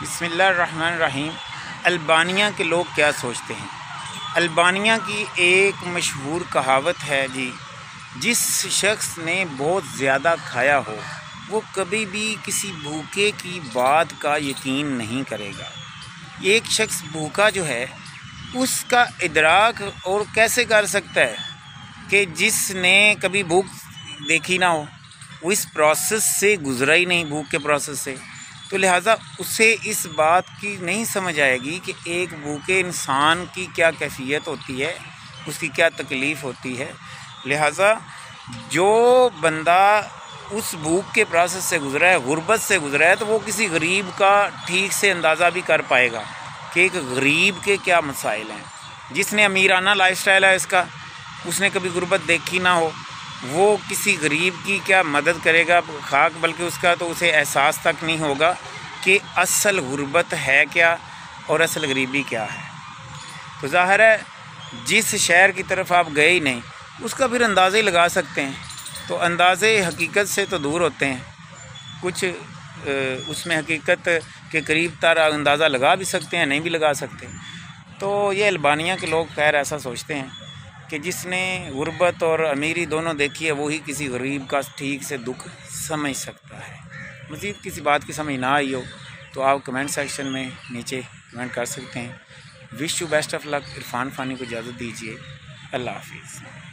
बिस्मिल्लाहिर्रहमानिर्रहीम। अल्बानिया के लोग क्या सोचते हैं। अल्बानिया की एक मशहूर कहावत है जी, जिस शख्स ने बहुत ज़्यादा खाया हो वो कभी भी किसी भूखे की बात का यकीन नहीं करेगा। एक शख्स भूखा जो है उसका इदराक और कैसे कर सकता है कि जिसने कभी भूख देखी ना हो, वो इस प्रोसेस से गुज़रा ही नहीं, भूख के प्रोसेस से, तो लिहाजा उसे इस बात की नहीं समझ आएगी कि एक भूखे इंसान की क्या कैफियत होती है, उसकी क्या तकलीफ़ होती है। लिहाजा जो बंदा उस भूख के प्रोसेस से गुज़रा है, गुर्बत से गुज़रा है, तो वो किसी गरीब का ठीक से अंदाज़ा भी कर पाएगा कि एक गरीब के क्या मसाइल हैं। जिसने अमीराना लाइफस्टाइल है इसका, उसने कभी गुर्बत देखी ना हो, वो किसी गरीब की क्या मदद करेगा खाक, बल्कि उसका तो उसे एहसास तक नहीं होगा कि असल गुर्बत है क्या और असल गरीबी क्या है। तो ज़ाहिर है जिस शहर की तरफ आप गए ही नहीं उसका फिर अंदाज़े ही लगा सकते हैं। तो अंदाज़े हकीकत से तो दूर होते हैं, कुछ उसमें हकीकत के करीब तारा अंदाज़ा लगा भी सकते हैं, नहीं भी लगा सकते। तो ये अल्बानिया के लोग खैर ऐसा सोचते हैं कि जिसने गुर्बत और अमीरी दोनों देखी है वही किसी गरीब का ठीक से दुख समझ सकता है। मज़ीद किसी बात की समझ ना आई हो तो आप कमेंट सेक्शन में नीचे कमेंट कर सकते हैं। Wish you best of luck. Irfan Fani को इजाज़त दीजिए। अल्लाह हाफिज़।